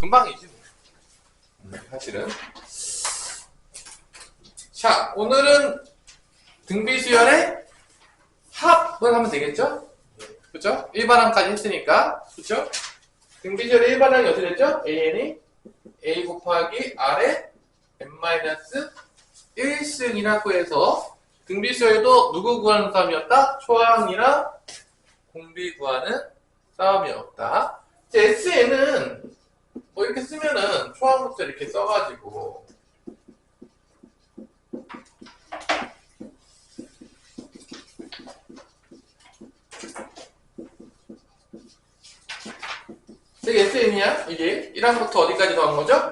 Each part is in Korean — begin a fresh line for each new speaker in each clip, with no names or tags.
금방이지. 사실은. 자, 오늘은 등비수열의 합을 하면 되겠죠? 그죠? 일반항까지 했으니까. 그죠? 등비수열의 일반항이 어떻게 됐죠? AN이 A 곱하기 R의 n-1승이라고 해서 등비수열도 누구 구하는 싸움이었다? 초항이랑 공비 구하는 싸움이었다. 이제 SN은 뭐 이렇게 쓰면은 초항부터 이렇게 써가지고 이게 SN이야? 이게 1항부터 어디까지 더한 거죠?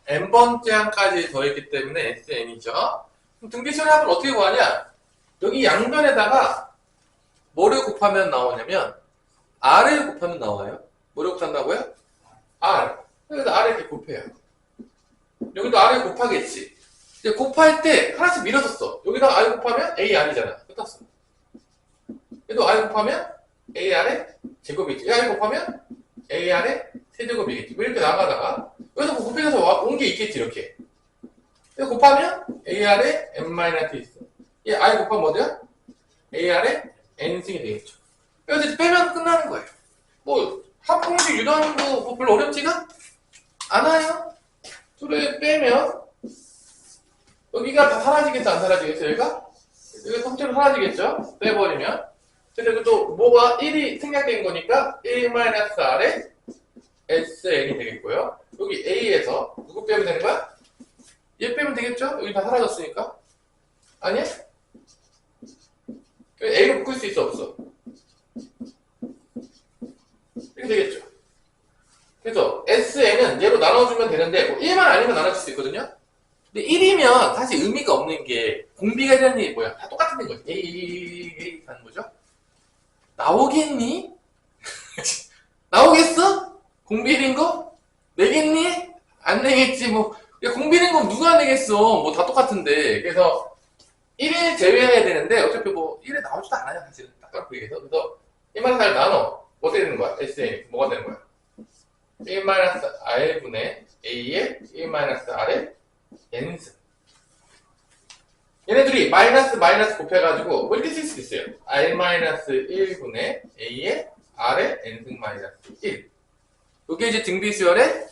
n번째 항까지 더했기 때문에 SN이죠. 등비수열의 합을 어떻게 구하냐? 여기 양변에다가 뭐를 곱하면 나오냐면 R을 곱하면 나와요. 뭐를 곱한다고요? R. 그래서 R을 이렇게 곱해요. 여기도 R을 곱하겠지. 이제 곱할 때 하나씩 밀어줬어. 여기다가 R 곱하면 AR이잖아. 끝났어. 얘도 R 곱하면 AR의 제곱이지. R 곱하면 AR의 세제곱이겠지. 왜 이렇게 나가다가 여기서 뭐 곱해서 온 게 있겠지. 이렇게. 그래서 곱하면 AR의 n-1 있어. 얘 R 곱하면 뭐야? AR의 n승이 되겠죠. 그래서 이제 빼면 끝나는 거예요. 뭐 합공식 유도하는 거 뭐 별로 어렵지가 않아요. 둘을 빼면 여기가 다 사라지겠죠? 안 사라지겠죠? 여기가 통째로 사라지겠죠? 빼버리면. 근데 또 뭐가 1이 생략된 거니까 1-R의 SN이 되겠고요. 여기 A에서 누구 빼면 되는 거야? 얘 빼면 되겠죠? 여기 다 사라졌으니까. 아니야? A로 묶을 수 있어 없어? 이렇게 되겠죠. 그래서 SN은 얘로 나눠주면 되는데 뭐 1만 아니면 나눠줄 수 있거든요. 근데 1이면 사실 의미가 없는 게 공비가 되는 게 뭐야? 다 똑같은 거지. A 하는 거죠. 나오겠니? 나오겠어? 공비 1인 거? 내겠니? 안 내겠지. 뭐 공비 1인 거 누가 내겠어? 뭐 다 똑같은데. 그래서 1을 제외해야 되는데 어차피 뭐 1에 나오지도 않아요. 사실은 딱 그렇게 얘기해서. 그래서 1만 잘 나눠. 어떻게 되는 거야? SN 뭐가 되는 거야? 1-R분의 A의 1-R의 n승. 얘네들이 마이너스 곱해가지고 뭐 이렇게 쓸 수도 있어요. R-1분의 A의 R의 n승 마이너스 1. 이게 이제 등비수열의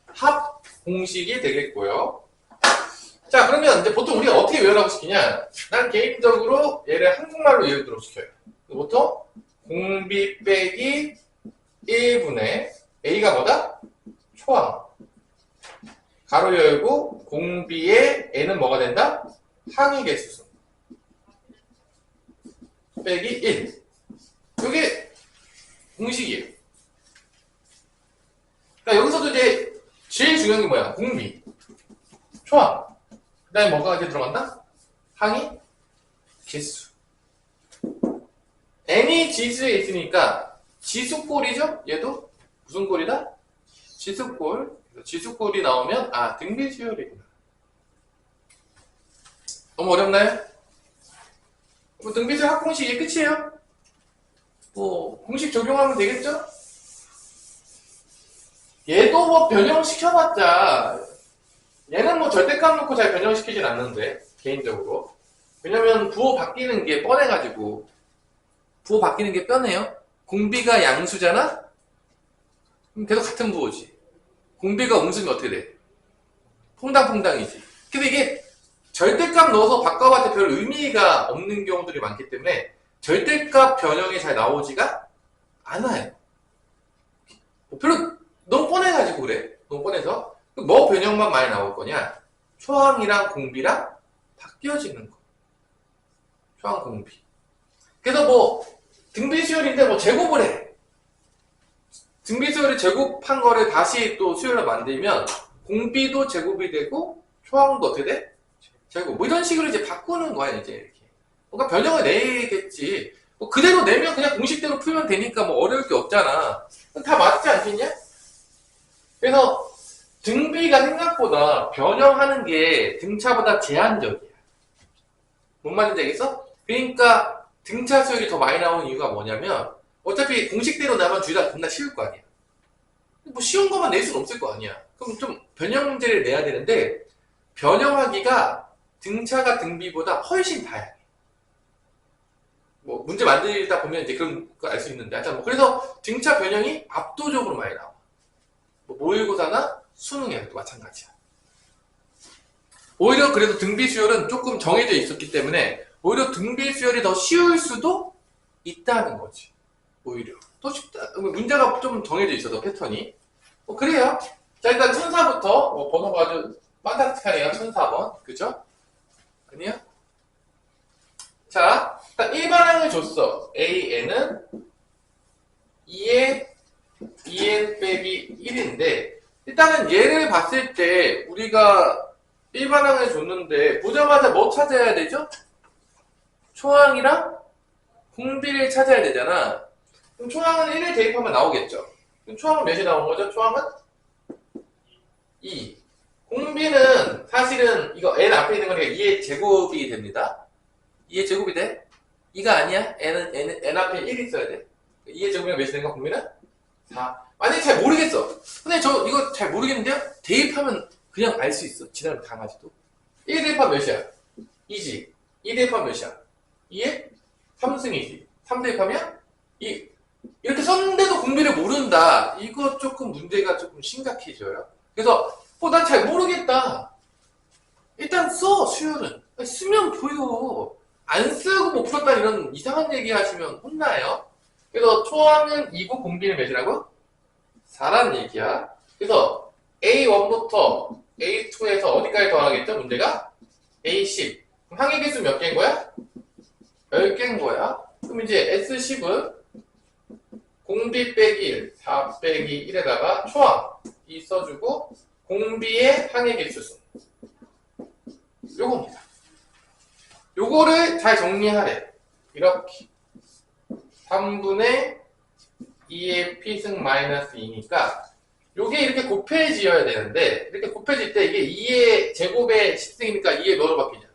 합 공식이 되겠고요. 자, 그러면 이제 보통 우리가 어떻게 외우라고 시키냐? 난 개인적으로 얘를 한국말로 외우도록 시켜요. 보통 공비 빼기 1분의 A가 뭐다? 초항. 가로 열고 공비의 N은 뭐가 된다? 항의 개수수. 빼기 1. 이게 공식이에요. 그러니까 여기서도 이제 제일 중요한 게 뭐야? 공비. 초항. 그 다음에 뭐가 이제 들어간다? 항의 개수. N이 지수에 있으니까 지수꼴이죠? 얘도 무슨 꼴이다? 지수꼴. 지수꼴이 나오면 등비수열이구나. 너무 어렵나요? 뭐 등비수열 합공식 이게 끝이에요? 뭐 공식 적용하면 되겠죠? 얘도 뭐 변형시켜봤자 얘는 뭐 절대값 놓고 잘 변형시키진 않는데 개인적으로. 왜냐면 부호 바뀌는 게 뻔해가지고. 부호 바뀌는 게 뻔해요. 공비가 양수잖아? 그럼 계속 같은 부호지. 공비가 음수면 어떻게 돼? 퐁당퐁당이지. 근데 이게 절대값 넣어서 바꿔봤자 별 의미가 없는 경우들이 많기 때문에 절대값 변형이 잘 나오지가 않아요. 별로 너무 뻔해가지고 그래. 너무 뻔해서. 뭐 변형만 많이 나올 거냐? 초항이랑 공비랑 바뀌어지는 거. 초항 공비. 그래서 뭐 등비수열인데 뭐 제곱을 해. 등비수열이 제곱한 거를 다시 또 수열로 만들면 공비도 제곱이 되고 초항도 어떻게 돼? 제곱. 뭐 이런 식으로 이제 바꾸는 거야 이제 이렇게. 뭔가 변형을 내겠지. 뭐 그대로 내면 그냥 공식대로 풀면 되니까 뭐 어려울 게 없잖아. 다 맞지 않겠냐? 그래서 등비가 생각보다 변형하는 게 등차보다 제한적이야. 뭔 말인지 알겠어? 그러니까 등차 수열이 더 많이 나오는 이유가 뭐냐면 어차피 공식대로 나면 둘 다 겁나 쉬울 거 아니야. 뭐 쉬운 것만 낼 수는 없을 거 아니야. 그럼 좀 변형 문제를 내야 되는데 변형하기가 등차가 등비보다 훨씬 다양해. 뭐 문제 만들다 보면 이제 그런 거 알 수 있는데 하여튼 뭐 그래서 등차 변형이 압도적으로 많이 나와. 뭐 모의고사나 수능에도 마찬가지야. 오히려 그래도 등비 수열은 조금 정해져 있었기 때문에 오히려 등비 수열이 더 쉬울 수도 있다는 거지. 오히려 더 쉽다. 문제가 좀 정해져 있어서 패턴이. 뭐 그래요. 자 일단 1004부터 뭐 번호가 아주 판타스틱하네요. 1004번 그죠? 아니요? 자 일단 1반항을 줬어. AN은 2에 2N 빼기 1인데 일단은 얘를 봤을 때 우리가 1반항을 줬는데 보자마자 뭐 찾아야 되죠? 초항이랑 공비를 찾아야 되잖아. 그럼 초항은 1을 대입하면 나오겠죠. 그럼 초항은 몇이 나온 거죠? 초항은 2. 공비는 사실은 이거 n 앞에 있는 거니까 2의 제곱이 됩니다. 2의 제곱이 돼? 2가 아니야? n 앞에 1 있어야 돼. 2의 제곱이면 몇이 되는 거야? 공비는? 4. 만약에 잘 모르겠어. 근데 저 이거 잘 모르겠는데요? 대입하면 그냥 알 수 있어. 지나면 강아지도. 1 대입하면 몇이야? 2지. 2 대입하면 몇이야? 2에 3승이지. 3 대입하면 2. 이렇게 썼는데도 공비를 모른다. 이거 조금 문제가 조금 심각해져요. 그래서 난 잘 모르겠다. 일단 써. 수열은. 쓰면 보여. 안 쓰고 못 풀었다 이런 이상한 얘기 하시면 혼나요. 그래서 초항은 2고 공비는 몇이라고? 4란 얘기야. 그래서 A1부터 A2에서 어디까지 더하겠죠? 문제가? A10. 그럼 항의 개수 몇 개인 거야? 10개인 거야. 그럼 이제 S10은 공비 빼기 1, 4 빼기 1에다가 초항 2 써주고 공비의 항의 개수수. 요겁니다. 요거를 잘 정리하래. 이렇게. 3분의 2의 p승 마이너스 2니까 요게 이렇게 곱해지어야 되는데 이렇게 곱해질 때 이게 2의 제곱의 10승이니까 2의 뭐로 바뀌냐?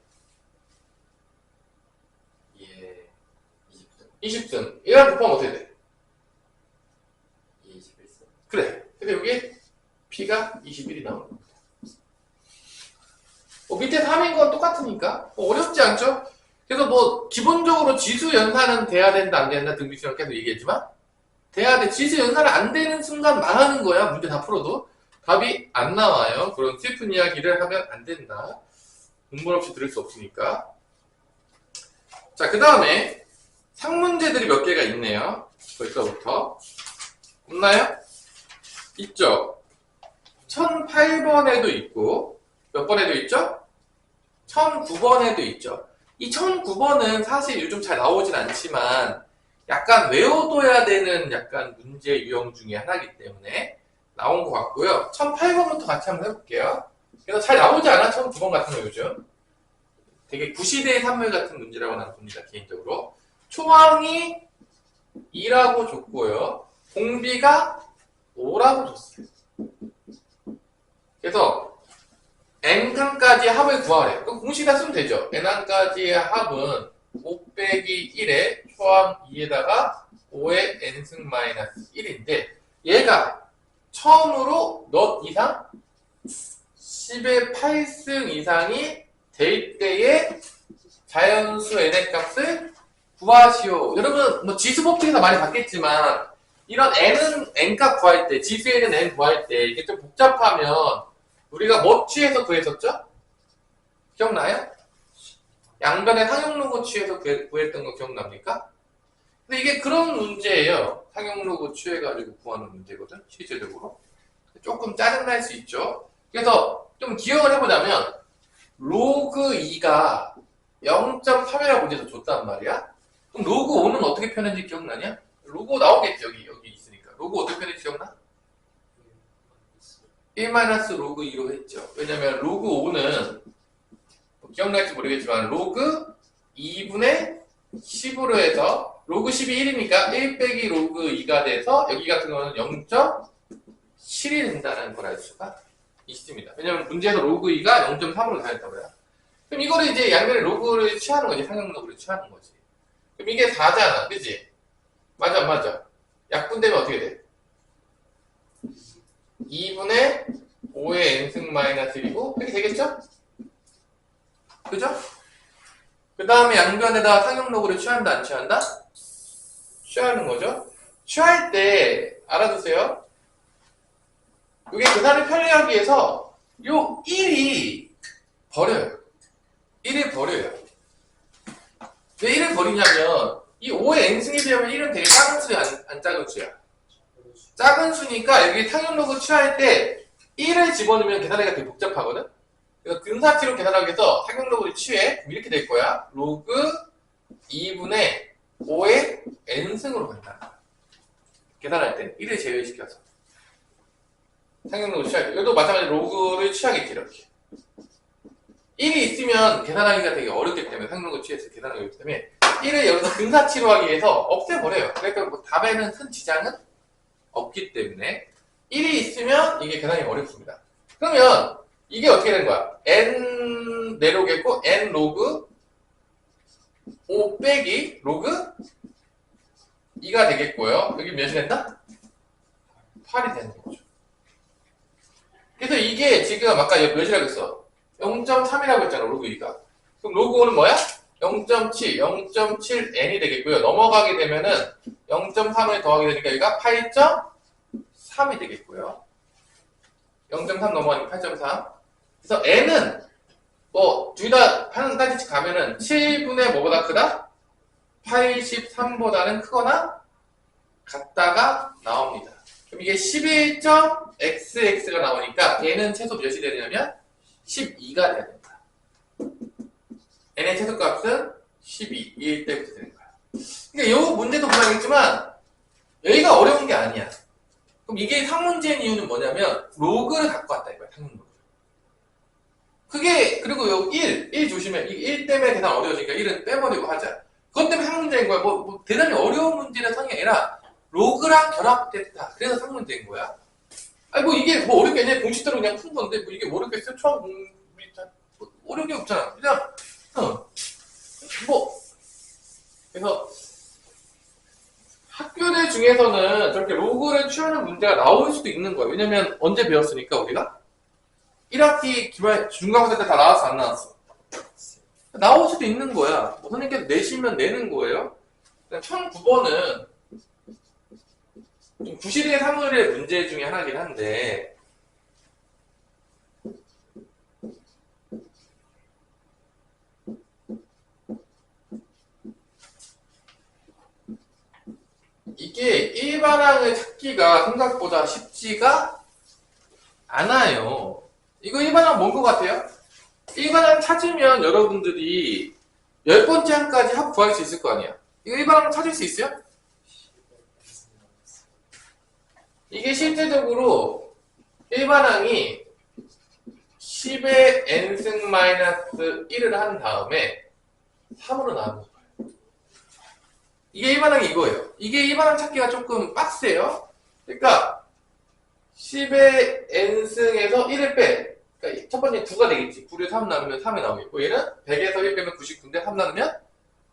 2에 20등
20승. 얘랑 곱하면 어떻게 돼?
2에 21승
그래. 근데 여기 p가 21이 나오는 겁니다. 밑에 3인 건 똑같으니까 어렵지 않죠? 그래서 뭐 기본적으로 지수 연산은 돼야 된다 안 된다 등비수열 계속 얘기했지만 돼야 돼. 지수 연산을 안 되는 순간 망하는 거야. 문제 다 풀어도 답이 안 나와요. 그런 슬픈 이야기를 하면 안 된다. 눈물 없이 들을 수 없으니까. 자, 그 다음에 상문제들이 몇 개가 있네요. 벌써부터 없나요? 있죠. 1008번에도 있고 몇 번에도 있죠? 1009번에도 있죠. 이 1009번은 사실 요즘 잘 나오진 않지만 약간 외워둬야 되는 약간 문제 유형 중에 하나이기 때문에 나온 것 같고요. 1008번부터 같이 한번 해볼게요. 그래서 잘 나오지 않아? 1009번 같은 거 요즘. 되게 구시대의 산물 같은 문제라고 나는 봅니다. 개인적으로. 초항이 2라고 줬고요. 공비가 5라고 줬어요. 그래서 n칸까지의 합을 구하래. 그럼 공식에다 쓰면 되죠. n칸까지의 합은 5 빼기 1에 초항 2에다가 5의 n승 마이너스 1인데 얘가 처음으로 몇 이상? 10의 8승 이상이 될 때의 자연수 n의 값을 구하시오. 여러분 뭐 지수 법칙에서 많이 봤겠지만 이런 n값 구할 때 지수에는 n 구할 때 이게 좀 복잡하면 우리가 뭐 취해서 구했었죠? 기억나요? 양변의 상용로고 취해서 구했던 거 기억납니까? 근데 이게 그런 문제예요. 상용로고 취해가지고 구하는 문제거든, 실제적으로. 조금 짜증날 수 있죠. 그래서 좀 기억을 해보자면 로그 2가 0.3이라고 문제에서 줬단 말이야. 그럼 로그 5는 어떻게 표현했는지 기억나냐? 로그 5 나오겠지, 여기 있으니까. 로그 어떻게 표현했는지 기억나? 1-로그 2로 했죠. 왜냐면 로그 5는 기억날지 모르겠지만 로그 2분의 10으로 해서 로그 10이 1이니까 1 빼기 로그 2가 돼서 여기 같은 경우는 0.7이 된다는 걸 알 수가 있습니다. 왜냐면 문제에서 로그 2가 0.3으로 다녔다고요. 그럼 이거를 이제 양변의 로그를 취하는 거지. 상용로그를 취하는 거지. 그럼 이게 4잖아. 그치? 맞아. 약분되면 어떻게 돼? 2분의 5의 n승 마이너스 1이고 이렇게 되겠죠? 그죠? 그 다음에 양변에다 상용로그를 취한다 안 취한다? 취하는 거죠. 취할 때 알아두세요. 이게 계산을 편리하기 위해서 요 1이 버려요. 1을 버려요. 왜 1을 버리냐면 이 5의 n승에 비하면 1은 되게 작은 수야 안 작은 수야? 작은 수니까 여기 상용로그 취할 때 1을 집어넣으면 계산하기가 되게 복잡하거든? 그래서 근사치로 계산하기 위해서 상용로그를 취해. 그럼 이렇게 될 거야. 로그 2분의 5의 n승으로 간다. 계산할 때 1을 제외시켜서. 상용로그 취할 때. 이것도 마찬가지로 로그를 취하겠지, 이렇게. 1이 있으면 계산하기가 되게 어렵기 때문에 상용로그 취해서 계산하기 어렵기 때문에 1을 여기서 근사치로 하기 위해서 없애버려요. 그러니까 뭐 답에는 큰 지장은 없기 때문에 1이 있으면 이게 계산이 어렵습니다. 그러면 이게 어떻게 되는 거야? n 내로겠고 n 로그 5 빼기 로그 2가 되겠고요. 여기 몇이 된다? 8이 되는 거죠. 그래서 이게 지금 아까 몇이라고 했어? 0.3이라고 했잖아, 로그 2가. 그럼 로그 5는 뭐야? 0.7, 0.7n이 되겠고요. 넘어가게 되면은 0.3을 더하게 되니까 여기가 8.3이 되겠고요. 0.3 넘어가니까 8.3. 그래서 n은 뭐 둘 다 한 가지씩 가면은 7분의 뭐보다 크다? 83보다는 크거나 같다가 나옵니다. 그럼 이게 11.xx가 나오니까 얘는 최소 몇이 되냐면 12가 돼야 된다. n의 최소값은 12일 때부터 되는 거야. 그러니까 이 문제도 보자겠지만 여기가 어려운 게 아니야. 그럼 이게 상문제인 이유는 뭐냐면 로그를 갖고 왔다 이거야. 상문 로그. 그게 그리고 요 1 조심해. 이 1 때문에 계산 어려워지니까 1은 빼버리고 하자. 그것 때문에 상문제인 거야. 뭐 대단히 어려운 문제는 성이 아니라 로그랑 결합됐다. 그래서 상문제인 거야. 아니 뭐 이게 뭐 어렵겠냐? 공식대로 그냥 푼 건데 뭐 이게 모르겠어요? 처음 뭐 어려운 게 없잖아. 그냥 뭐 그래서 학교들 중에서는 저렇게 로그를 취하는 문제가 나올 수도 있는 거예요. 왜냐면 언제 배웠으니까 우리가 1학기 중간고사 때 다 나왔어 안 나왔어? 나올 수도 있는 거야. 뭐 선생님께서 내시면 내는 거예요. 1009번은 좀 구실의 사물의 문제 중에 하나긴 한데 이게 일반항을 찾기가 생각보다 쉽지가 않아요. 이거 일반항 뭔 것 같아요? 일반항 찾으면 여러분들이 10번째 항까지 합 구할 수 있을 거 아니야. 이거 일반항 찾을 수 있어요? 이게 실제적으로 일반항이 10의 n승 마이너스 1을 한 다음에 3으로 나누는 거예요. 이게 일반항이 이거예요. 이게 일반항 찾기가 조금 빡세요. 그러니까 10의 n승에서 1을 빼. 그러니까 첫 번째 9가 되겠지. 9를 3 나누면 3이 나오겠고 얘는 100에서 1 빼면 99인데 3 나누면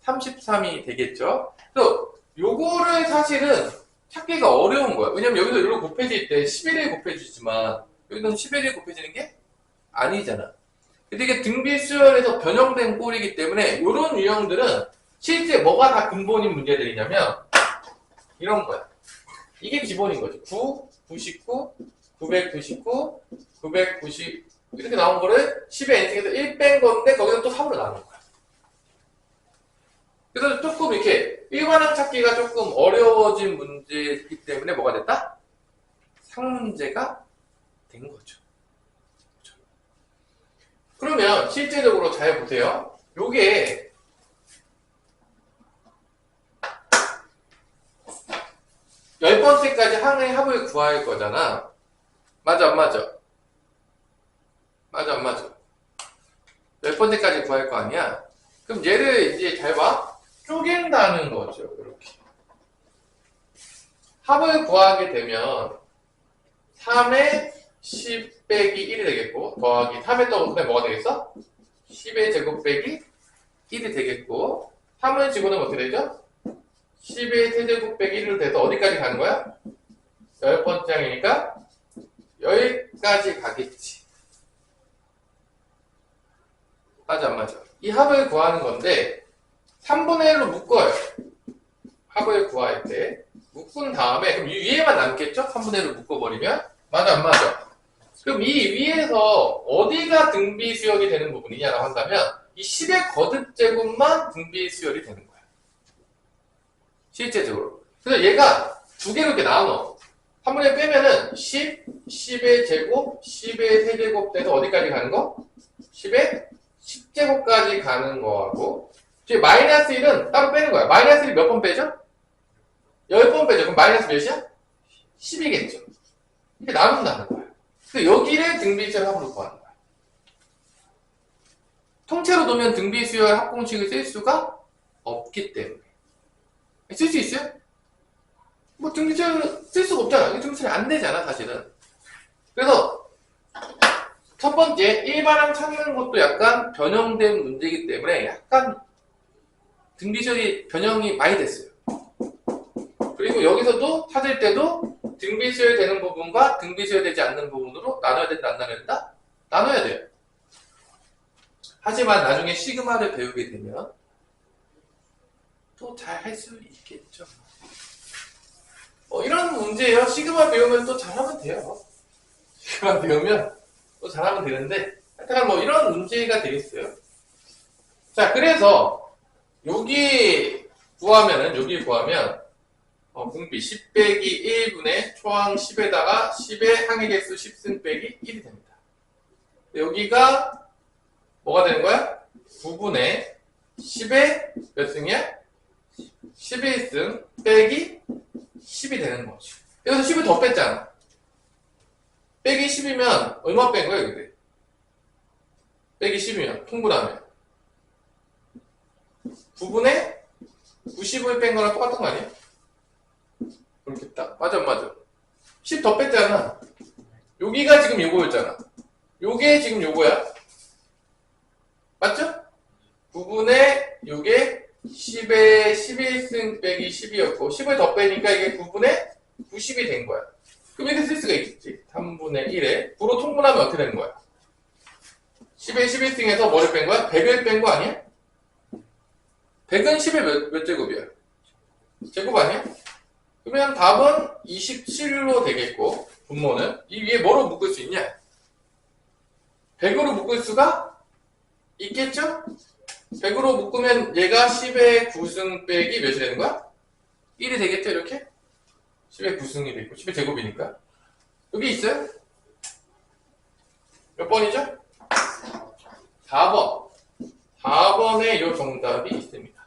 33이 되겠죠. 그래서 요거를 사실은 찾기가 어려운 거야. 왜냐면 여기서 이걸로 곱해질 때 11에 곱해지지만 여기는 11에 곱해지는 게 아니잖아. 근데 이게 등비수열에서 변형된 꼴이기 때문에 이런 유형들은 실제 뭐가 다 근본인 문제들이냐면 이런 거야. 이게 기본인 거지. 9, 99, 999, 990 이렇게 나온 거를 10의 n승에서 1 뺀 건데 거기서 또 3으로 나눈 거야. 그래서 조금 이렇게 일반항 찾기가 조금 어려워진 문제이기 때문에 뭐가 됐다? 상문제가 된 거죠. 그러면 실제적으로 잘 보세요. 요게 10번째까지 항의 합을 구할 거잖아. 맞아 안 맞아? 맞아 안 맞아? 10번째까지 구할 거 아니야? 그럼 얘를 이제 잘 봐. 쪼갠다는 거죠. 이렇게. 합을 구하게 되면 3의 10 빼기 1이 되겠고 더하기 3의 더하기 뭐가 되겠어? 10의 제곱 빼기 1이 되겠고 3을 집어넣으면 어떻게 되죠? 10의 세제곱 빼기 1로 돼서 어디까지 가는 거야? 10번째 항이니까 여기까지 가겠지. 맞아, 안 맞아? 이 합을 구하는 건데, 3분의 1로 묶어요. 합을 구할 때. 묶은 다음에, 그럼 이 위에만 남겠죠? 3분의 1로 묶어버리면? 맞아, 안 맞아? 그럼 이 위에서 어디가 등비수열이 되는 부분이냐라고 한다면, 이 10의 거듭제곱만 등비수열이 되는 거야. 실제적으로. 그래서 얘가 두 개로 이렇게 나눠. 3분의 1 빼면은 10, 10의 제곱, 10의 세제곱 돼서 어디까지 가는 거? 10의 10제곱까지 가는 거하고, 지금 마이너스 1은 따로 빼는 거야. 마이너스 1이 몇 번 빼죠? 10번 빼죠. 그럼 마이너스 몇이야? 10이겠죠. 이렇게 나눈다는 거야. 그래서 여기를 등비수열 합으로 구하는 거야. 통째로 놓으면 등비수열 합공식을 쓸 수가 없기 때문에. 쓸 수 있어요? 뭐 등비수열 쓸 수가 없잖아. 이게 등비수열이 안 되잖아, 사실은. 그래서 첫 번째, 일반항 찾는 것도 약간 변형된 문제이기 때문에 약간 등비수열이 변형이 많이 됐어요. 그리고 여기서도 찾을 때도 등비수열 되는 부분과 등비수열 되지 않는 부분으로 나눠야 된다, 안 나눠야 된다? 나눠야 돼요. 하지만 나중에 시그마를 배우게 되면 또 잘 할 수 있겠죠. 이런 문제예요. 시그마 배우면 또 잘하면 돼요. 시그마 배우면 또 잘하면 되는데, 하여튼 뭐 이런 문제가 되겠어요. 자, 그래서 여기 구하면 분비 10 빼기 1분의 초항 10에다가 10의 항의 개수 10승 빼기 1이 됩니다. 여기가 뭐가 되는 거야? 9분의 10의 몇 승이야? 11승 빼기 10이 되는 거지. 여기서 10을 더 뺐잖아. 빼기 10이면 얼마 뺀 거야, 근데? 빼기 10이면 통분하면 9분의 90을 뺀 거랑 똑같은 거 아니야? 그렇겠다. 맞아, 맞아. 10 더 뺐잖아. 여기가 지금 요거였잖아. 요게 지금 요거야. 맞죠? 9분의 요게 10의 11승 빼기 10이었고 10을 더 빼니까 이게 9분의 90이 된 거야. 그럼 이렇게 쓸 수가 있겠지. 3분의 1에 9로 통분하면 어떻게 되는 거야? 10의 11승에서 뭐를 뺀 거야? 100을 뺀 거 아니야? 100은 10의 몇 제곱이야? 제곱 아니야? 그러면 답은 27로 되겠고, 분모는 이 위에 뭐로 묶을 수 있냐? 100으로 묶을 수가 있겠죠? 100으로 묶으면 얘가 10의 9승 빼기 몇이 되는 거야? 1이 되겠죠, 이렇게? 10의 9승이 되고 10의 제곱이니까. 여기 있어요? 몇 번이죠? 4번. 4번에 이 정답이 있습니다.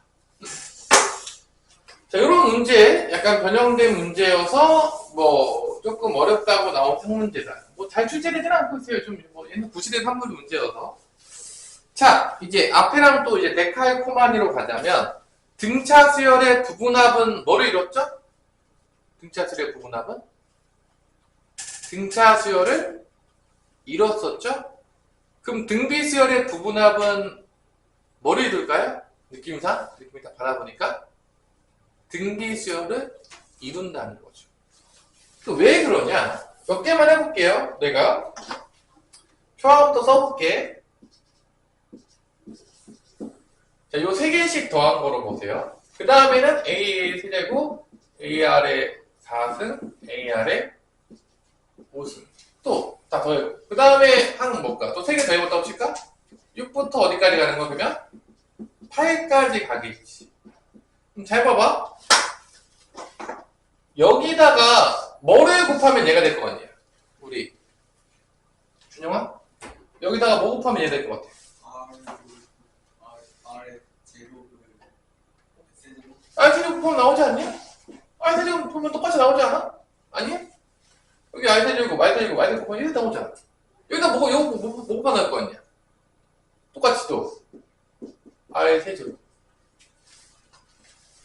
자, 이런 문제, 약간 변형된 문제여서, 조금 어렵다고 나온 상문제다. 잘 출제되진 않고 있어요. 좀, 옛날 구시대 산물 문제여서. 자, 이제 앞에랑 또 이제 데칼코마니로 가자면, 등차 수열의 부분합은 뭐를 이뤘죠? 등차 수열의 부분합은? 등차 수열을 이뤘었죠? 그럼 등비 수열의 부분합은 뭐를 이룰까요? 느낌이 딱 받아보니까 등비 수열을 이룬다는 거죠. 왜 그러냐? 몇 개만 해볼게요. 내가 초항부터 써볼게. 자, 요 세 개씩 더한 거로 보세요. 그 다음에는 AA의 세제곱, AR의 4승, AR의 5승. 또 다 더해요. 그 다음에 항은 뭘까? 또 세 개 더 해봤다고 칠까? 6부터 어디까지 가는 거 그러면? 8까지 가겠지. 그럼 잘 봐봐. 여기다가 뭐를 곱하면 얘가 될 것 같냐? 우리 준영아? 여기다가 뭐 곱하면 얘가 될 것 같아?
R의 제곱을 세제곱
R세제곱 곱하면 나오지 않냐? R세제곱 곱하면 똑같이 나오지 않아? 아니야? 여기 R세제곱, R세제곱, R세제곱 곱하면 이렇게 나오지 않아? 여기다 뭐 곱하면 나올 거 아니야? 똑같이 또 R세제곱.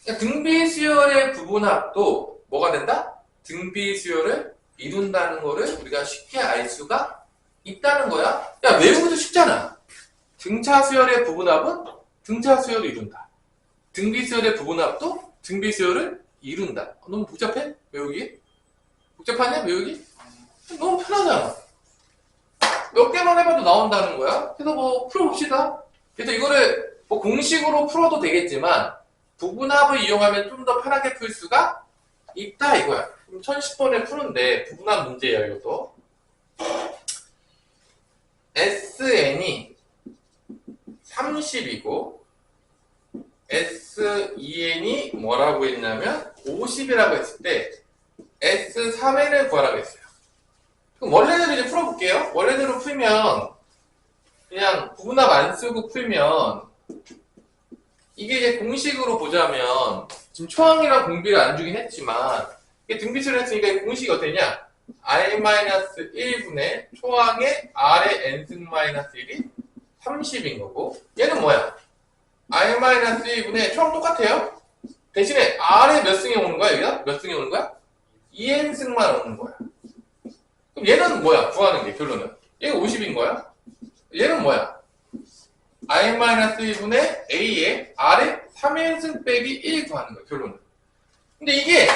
그러니까 등비수열의 부분합도 뭐가 된다? 등비수열을 이룬다는 거를 우리가 쉽게 알 수가 있다는 거야. 야, 외우기도 쉽잖아. 등차수열의 부분합은 등차수열을 이룬다. 등비수열의 부분합도 등비수열을 이룬다. 너무 복잡해? 외우기? 복잡하냐? 외우기? 너무 편하잖아. 몇 개만 해봐도 나온다는 거야. 그래서 뭐 풀어봅시다. 그래서 이거를 뭐 공식으로 풀어도 되겠지만 부분합을 이용하면 좀 더 편하게 풀 수가 있다 이거야. 그럼 1010번에 푸는데 부분합 문제예요 이것도. SN이 30이고 SEN이 뭐라고 했냐면 50이라고 했을 때 S3N을 구하라고 했어요. 그럼 원래대로 이제 풀어볼게요. 원래대로 풀면 그냥 부분합 안 쓰고 풀면 이게 이제 공식으로 보자면 지금 초항이랑 공비를 안 주긴 했지만 이게 등비수를 했으니까 이 공식이 어땠냐? R-1분의 초항의 R의 N승-1이 30인 거고 얘는 뭐야? R-1분의 초항 똑같아요. 대신에 R의 몇 승이 오는 거야? 여기다? 몇 승이 오는 거야? 2N승만 오는 거야. 그럼 얘는 뭐야? 구하는 게 결론은 얘가 50인 거야. 얘는 뭐야? R-1분의 A의 R의 3N승 빼기 1 구하는 거야 결론은. 근데 이게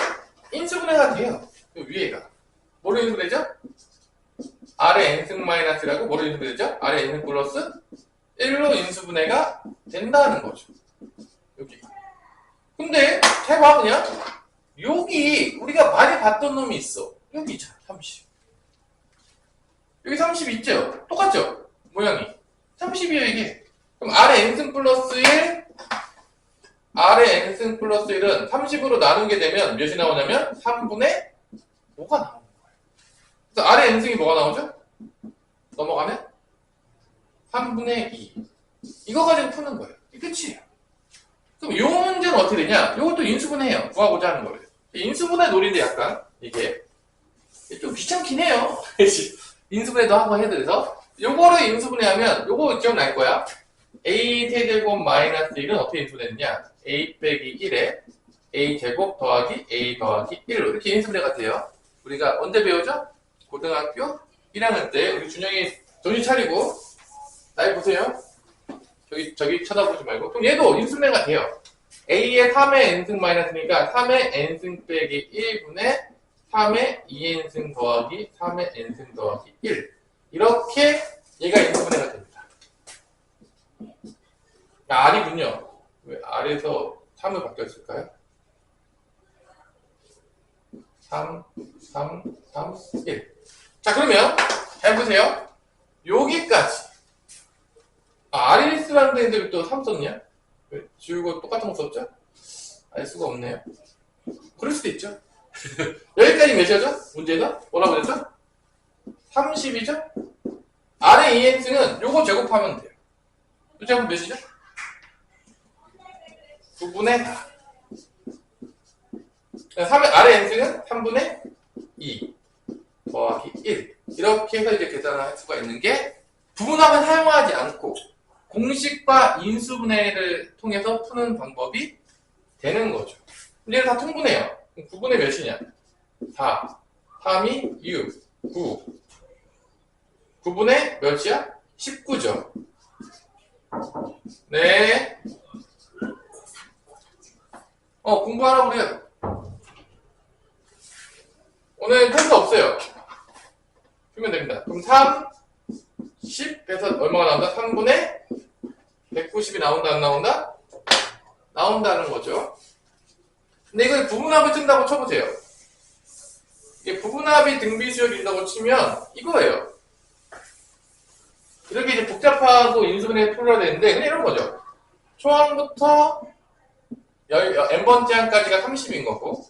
인수분해가 돼요. 위에가 뭐로 인수분해죠? R의 N승-라고 뭐로 인수분해죠? R의 N승 플러스 1로 인수분해가 된다는 거죠. 여기. 근데 해봐 그냥 여기 우리가 많이 봤던 놈이 있어. 여기 있잖아 30. 여기 30 있죠? 똑같죠? 모양이 30이에요 이게. 그럼 R의 N승 플러스 1 R의 N승 플러스 1은 30으로 나누게 되면 몇이 나오냐면 3분의 5가 나오는 거예요. 그래서 R의 N승이 뭐가 나오죠? 넘어가면 3분의 2. 이거 가지고 푸는 거예요. 이게 끝이에요. 그럼 이 문제는 어떻게 되냐? 이것도 인수분해해요. 구하고자 하는 거예요. 인수분해 놀이인데 약간 이게 좀 귀찮긴 해요. 인수분해도 하고 해드려서 요거를 인수분해하면 요거 기억날 거야. A 세제곱 마이너스 1은 어떻게 인수분해했냐? A 빼기 1에 A 제곱 더하기 A 더하기 1로 이렇게 인수분해가 돼요. 우리가 언제 배우죠? 고등학교 1학년 때 우리 준영이 정신 차리고 날 보세요. 저기 쳐다보지 말고. 그럼 얘도 인수분해가 돼요. A의 3의 n승 마이너스니까 3의 n승 빼기 1분의 3의 2n승 더하기 3의 n승 더하기 1 이렇게 얘가 인수분해가 됩니다. R이군요. 왜 R에서 3을 바뀌었을까요? 3, 3, 3, 1. 자 그러면 잘 보세요. 여기까지 R이스라는 데인데 왜 또 3 썼냐? 왜 지우고 똑같은 거 썼죠? 알 수가 없네요. 그럴 수도 있죠. 여기까지 몇이죠? 문제가? 뭐라고 그랬죠? 30이죠? R의 2n승은 요거 제곱하면 돼요. 요 제곱 몇이죠? 9분의 4. R의 n승은 3분의 2 더하기 1 이렇게 해서 이제 계산할 수가 있는 게 부분합을 사용하지 않고 공식과 인수분해를 통해서 푸는 방법이 되는 거죠. 근데 다 통분해요. 9분의 몇이냐? 4. 3이 6. 9. 9분의 몇이야? 19죠. 네. 공부하라고 그래요. 오늘 텐트 없어요. 풀면 됩니다. 그럼 3, 10 해서 얼마가 나온다? 3분의 190이 나온다 안 나온다? 나온다는 거죠. 근데 이걸 부분합을 뜬다고 쳐보세요. 이게 부분합이 등비수열이 있다고 치면 이거예요. 이렇게 이제 복잡하고 인수분해 풀어야 되는데 그냥 이런 거죠. 초항부터 n번째 항까지가 30인 거고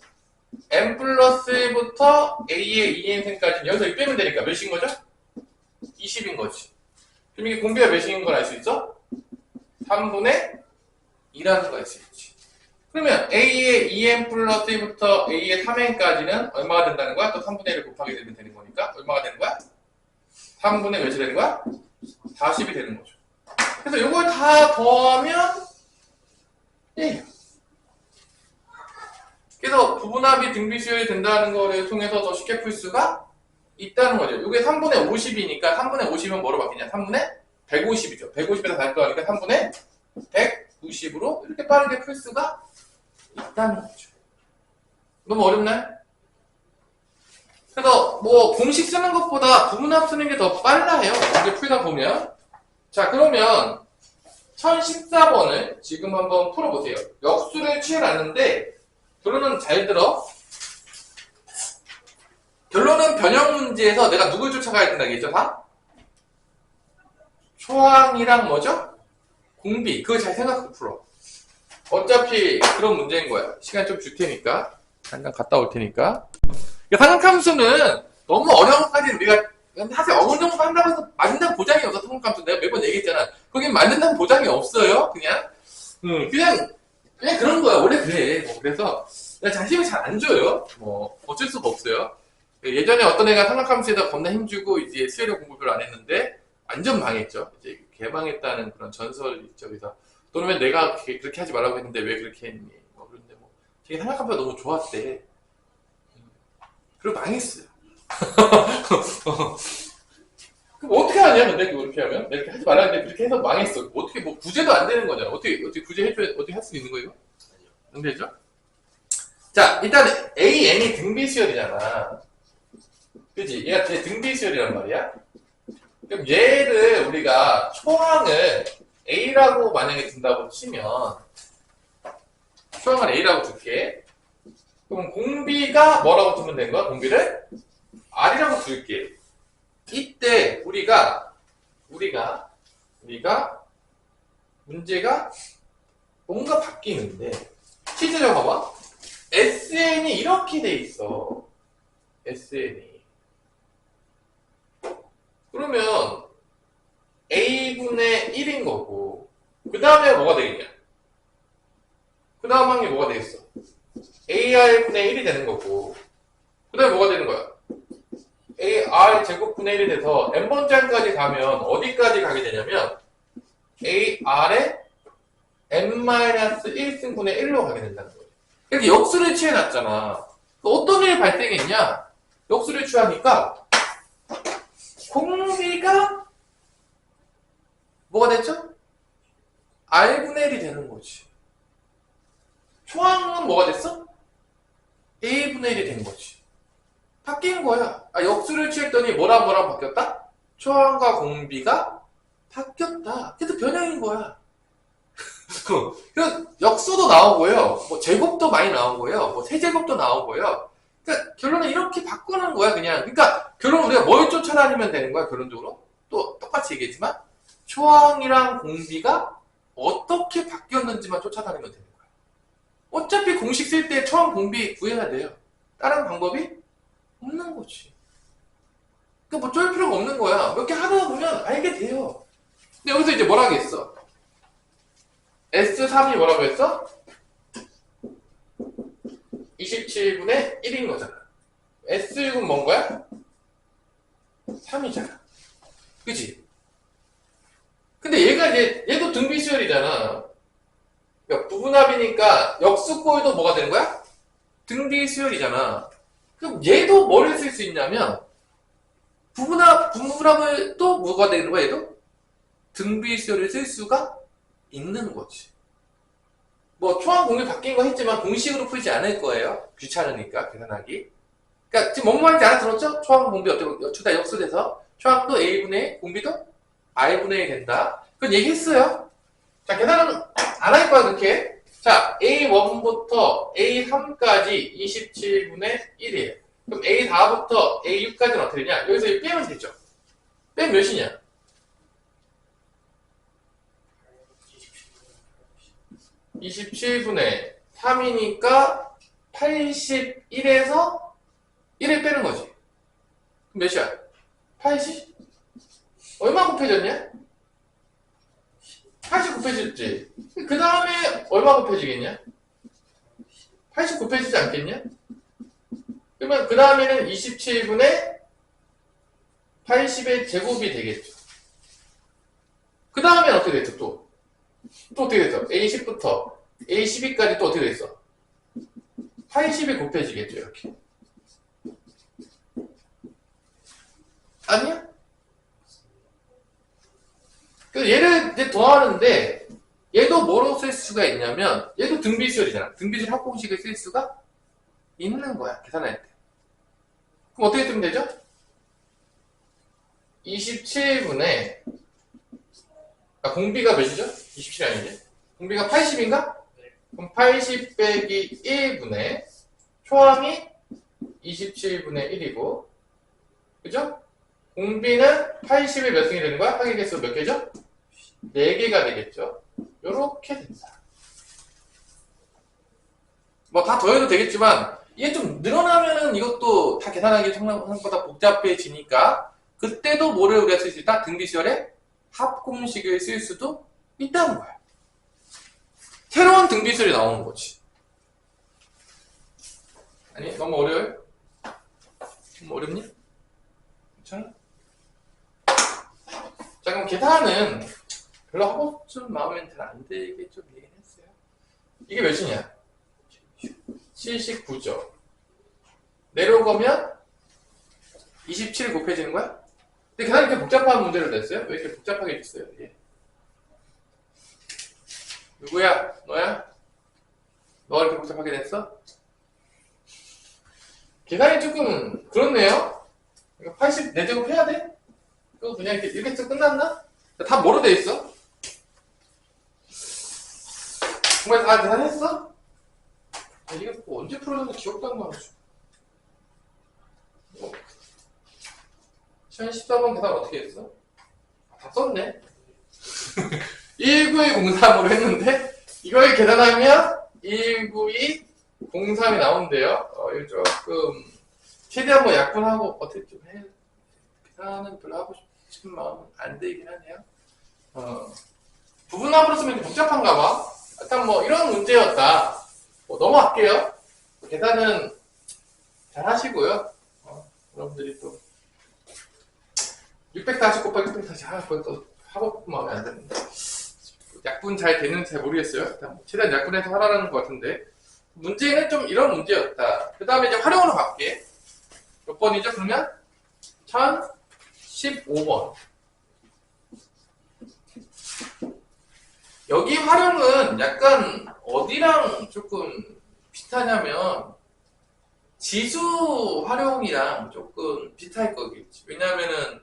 n 플러스 1부터 a의 2n승까지 여기서 1 빼면 되니까 몇인 거죠? 20인 거지. 그럼 이게 공비가 몇인 걸 알 수 있어? 3분의 2라는 걸 알 수 있지. 그러면 a의 2n 플러스 1부터 a의 3n까지는 얼마가 된다는 거야? 또 3분의 1을 곱하게 되면 되는 거니까 얼마가 되는 거야? 3분의 몇이 되는 거야? 40이 되는 거죠. 그래서 이걸 다 더하면 1. 그래서 부분합이 등비수열이 된다는 거를 통해서 더 쉽게 풀 수가 있다는 거죠. 이게 3분의 50이니까 3분의 50은 뭐로 바뀌냐? 3분의 150이죠. 150에서 40 더하니까 3분의 190으로 이렇게 빠르게 풀 수가 있다는 거죠. 너무 어렵나요? 그래서 뭐 공식 쓰는 것보다 부분합 쓰는 게 더 빨라요. 이렇게 풀다 보면. 자, 그러면 1014번을 지금 한번 풀어보세요. 역수를 취해놨는데 결론은 잘 들어. 결론은 변형 문제에서 내가 누굴 쫓아가야 된다고 했죠? 다? 초항이랑 뭐죠? 공비. 그거 잘 생각하고 풀어. 어차피 그런 문제인 거야. 시간 좀 줄 테니까. 잠깐 갔다 올 테니까. 삼각함수는 너무 어려운 것까지 우리가 사실 어느 정도 한다고 해서 맞는다는 보장이 없어. 삼각함수 내가 매번 얘기했잖아. 거긴 맞는다는 보장이 없어요. 그냥 그런 거야. 원래 그래. 뭐 그래서 내가 자신을 잘 안 줘요. 뭐 어쩔 수가 없어요. 예전에 어떤 애가 삼각함수에다 겁나 힘주고 이제 수열의 공부 별로 안 했는데 완전 망했죠. 이제 개망했다는 그런 전설이 있죠. 그래서 또는 내가 그렇게 하지 말라고 했는데 왜 그렇게 했니? 뭐 그런데 뭐 되게 삼각함수가 너무 좋았대. 그리고 망했어요. 그럼 어떻게 하냐, 근데 그렇게 하면? 이렇게 하지 말라는데 그렇게 해서 망했어. 어떻게 뭐 구제도 안 되는 거잖아. 어떻게 구제해줘야 어떻게 할 수 있는 거예요? 안 되죠? 자, 일단 AN이 등비수열이잖아. 그지? 얘가 제 등비수열이란 말이야. 그럼 얘를 우리가 초항을 A라고 만약에 둔다고 치면 초항을 A라고 둘게. 그럼 공비가 뭐라고 두면 되는 거야? 공비를 R이라고 둘게. 이때 우리가 문제가 뭔가 바뀌는데 실제적으로 봐봐. SN이 이렇게 돼 있어. SN이. 그러면 A분의 1인 거고 그 다음에 뭐가 되겠냐? 그 다음 항이 뭐가 되겠어? AR분의 1이 되는 거고 그 다음에 뭐가 되는 거야? AR 제곱분의 1이 돼서 n번째 항까지 가면 어디까지 가게 되냐면 AR의 n-1승분의 1로 가게 된다는 거예요. 이렇게 역수를 취해놨잖아. 어떤 일이 발생했냐? 역수를 취하니까 공비가 뭐가 됐죠? R분의 1이 되는 거지. 초항은 뭐가 됐어? A분의 1이 된 거지. 바뀐 거야. 역수를 취했더니 뭐랑 바뀌었다? 초항과 공비가 바뀌었다. 그래서 변형인 거야. 그래서 역수도 나오고요. 뭐 제곱도 많이 나오고요. 뭐 세제곱도 나오고요. 그러니까 결론은 이렇게 바꾸는 거야, 그냥. 그러니까 결론은 우리가 뭘 쫓아다니면 되는 거야, 결론적으로. 또 똑같이 얘기했지만 초항이랑 공비가 어떻게 바뀌었는지만 쫓아다니면 되는 거야. 어차피 공식 쓸 때 초항 공비 구해야 돼요. 다른 방법이 없는 거지. 그러니까 뭐 쫄 필요가 없는 거야. 이렇게 하다 보면 알게 돼요. 근데 여기서 이제 뭐라고 했어? S3이 뭐라고 했어? 27분의 1인 거잖아. S6은 뭔 거야? 3이잖아. 그치? 근데 얘도 등비수열이잖아. 그러니까 부분합이니까 역수꼴도 뭐가 되는 거야? 등비수열이잖아. 그럼 얘도 뭐를 쓸 수 있냐면 부분합을 또 뭐가 되는 거야? 얘도? 등비수열을 쓸 수가 있는 거지. 뭐 초항 공비 바뀐 거 했지만 공식으로 풀지 않을 거예요. 귀찮으니까 계산하기. 그러니까 지금 뭔 말인지 알아들었죠? 초항 공비 어떻게 주다 역수돼서 초항도 A분의 공비도 R분의 1이 된다. 그건 얘기했어요. 자, 계산은 안 할 거야 그렇게. 자, A1부터 A3까지 27분의 1이에요. 그럼 A4부터 A6까지는 어떻게 되냐? 여기서 빼면 되죠. 빼면 몇이냐? 27분의 3이니까 81에서 1을 빼는 거지. 그럼 몇이야? 80? 얼마 곱해졌냐? 80 곱해졌지. 그 다음에 얼마 곱해지겠냐? 80 곱해지지 않겠냐? 그러면 그 다음에는 27분의 80의 제곱이 되겠죠. 그 다음엔 어떻게 됐죠? 또 어떻게 됐어? A10부터 A12까지 또 어떻게 됐어? 80이 곱해지겠죠, 이렇게. 아니야? 그래서 얘를 이제 더하는데 얘도 뭐로 쓸 수가 있냐면 얘도 등비수열이잖아. 등비수열 합공식을 쓸 수가 있는 거야, 계산할 때. 그럼 어떻게 뜨면 되죠? 27분의, 공비가 몇이죠? 27이 아니지? 공비가 80인가? 그럼 80 빼기 1분의 초항이 27분의 1이고, 그죠? 공비는 80이 몇 승이 되는 거야? 항의 개수 몇 개죠? 4개가 되겠죠? 요렇게 된다. 뭐 다 더해도 되겠지만 이게 좀 늘어나면은 이것도 다 계산하기 생각보다 복잡해지니까 그때도 뭐를 우리가 쓸 수 있다? 등비수열의 합공식을 쓸 수도 있다는 거야. 새로운 등비수열이 나오는 거지. 아니 너무 어려워요? 너무 어렵니? 괜찮아? 자 그럼 계산은 별로 하고 싶은 마음에는 잘 안 들게 좀 얘기를 했어요. 이게 몇이냐? 79죠. 내려오면 27 곱해지는 거야? 근데 계산이 이렇게 복잡한 문제를 냈어요? 왜 이렇게 복잡하게 줬어요? 이게? 누구야? 너야? 너가 이렇게 복잡하게 냈어? 계산이 조금 그렇네요? 80 4제곱 해야 돼? 그거 그냥 이렇게 해서 끝났나? 다 뭐로 돼 있어? 정말 다 계산했어? 이게 뭐 언제 풀었는지 기억도 안 나죠. 2014번 계산 어떻게 했어? 다 썼네. 19203으로 했는데 이걸 계산하면 19203이 나온대요. 이거 조금 최대한 뭐 약분하고 어떻게 좀 해. 계산은 별로 하고 싶은 마음은 안 들긴 하네요. 부분합으로 쓰면 복잡한가 봐. 약간 뭐 이런 문제였다. 넘어갈게요. 계산은 잘 하시고요. 여러분들이 또 640 곱하기 640 그것도 하고 싶은 마음이 안 드는데 약분 잘 되는지 잘 모르겠어요. 일단 최대한 약분해서 하라는 것 같은데 문제는 좀 이런 문제였다. 그 다음에 이제 활용으로 갈게. 몇 번이죠? 그러면 1015번. 여기 활용은 약간 어디랑 조금 비슷하냐면 지수 활용이랑 조금 비슷할 거겠지. 왜냐면은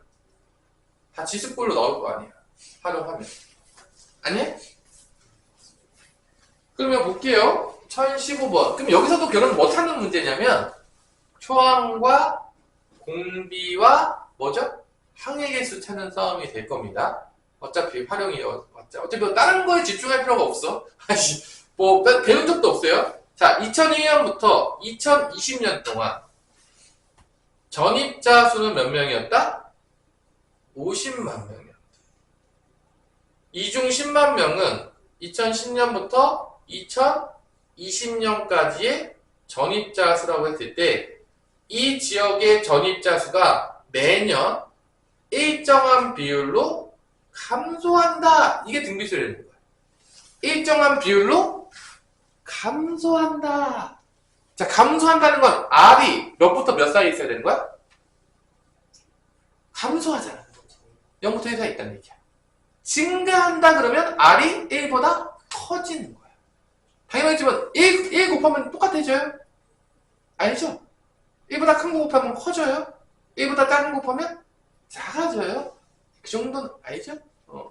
다 지수꼴로 나올 거 아니야. 활용하면. 아니? 그러면 볼게요. 1015번. 그럼 여기서도 결론 뭐 찾는 문제냐면 초항과 공비와 뭐죠? 항의 개수 찾는 싸움이 될 겁니다. 어차피 활용이요. 어차피 뭐 다른 거에 집중할 필요가 없어. 뭐 배운 적도 없어요. 자, 2001년부터 2020년 동안 전입자 수는 몇 명이었다? 50만 명이었다. 이 중 10만 명은 2010년부터 2020년까지의 전입자 수라고 했을 때 이 지역의 전입자 수가 매년 일정한 비율로 감소한다. 이게 등비수열이 되는 거야. 일정한 비율로 감소한다. 자, 감소한다는 건 R이 몇부터 몇 사이에 있어야 되는 거야? 감소하잖아. 0부터 1 사이에 있다는 얘기야. 증가한다 그러면 R이 1보다 커지는 거야. 당연하지만 1 곱하면 똑같아져요? 알죠? 1보다 큰 거 곱하면 커져요? 1보다 작은 거 곱하면 작아져요? 그 정도는 알죠?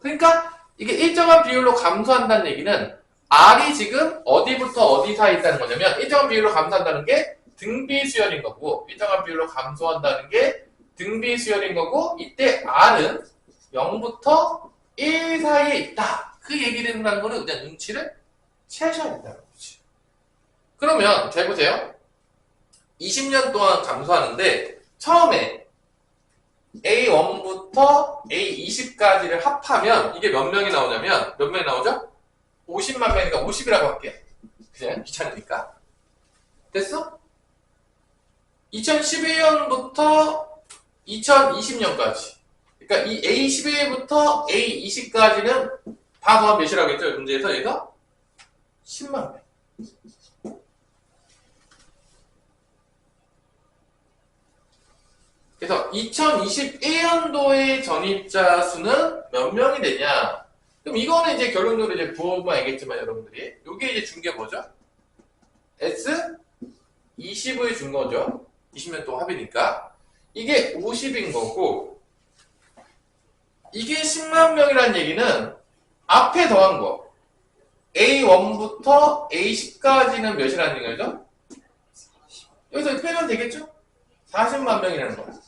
그러니까 이게 일정한 비율로 감소한다는 얘기는 R이 지금 어디부터 어디 사이에 있다는 거냐면 일정한 비율로 감소한다는 게 등비수열인 거고 일정한 비율로 감소한다는 게 등비수열인 거고 이때 R은 0부터 1 사이에 있다. 그 얘기를 한다는 거는 그냥 눈치를 채셔야 된다는 거지. 그러면 잘 보세요. 20년 동안 감소하는데 처음에 A1부터 A20까지를 합하면 이게 몇 명이 나오냐면 몇 명이 나오죠? 50만 명이니까 50이라고 할게요. 그냥 귀찮으니까. 됐어? 2011년부터 2020년까지. 그러니까 이 A11부터 A20까지는 다 더하면 몇이라고 했죠? 문제에서 얘가 10만 명. 그래서 2021년도의 전입자 수는 몇 명이 되냐? 그럼 이거는 이제 결론적으로 이제 부어보면 알겠지만 여러분들이 이게 이제 준 게 뭐죠? S20을 준 거죠. 20년 동안 합이니까. 이게 50인 거고, 이게 10만 명이라는 얘기는 앞에 더한 거. A1부터 A10까지는 몇이라는 거죠? 여기서 빼면 되겠죠? 40만 명이라는 거야.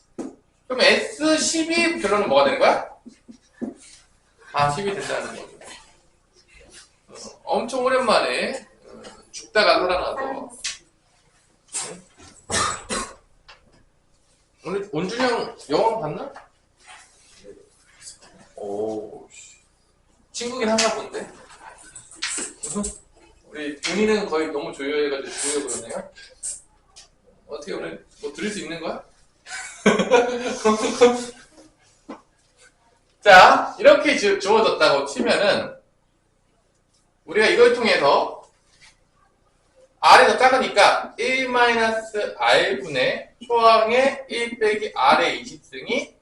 그럼 S12 결론은 뭐가 되는 거야? 40이 된다는 거죠. 엄청 오랜만에 죽다가 살아나서. 오늘 온준이 형 영화 봤나? 오, 친구긴 한가 본데. 우리 본인은 거의 너무 조용해가지고 조용해 보였네요. 어떻게 오늘 뭐 들을 수 있는 거야? 자, 이렇게 주어졌다고 치면은 우리가 이걸 통해서 R이 더 작으니까 1-R분의 초항의 1 빼기 R의 20승이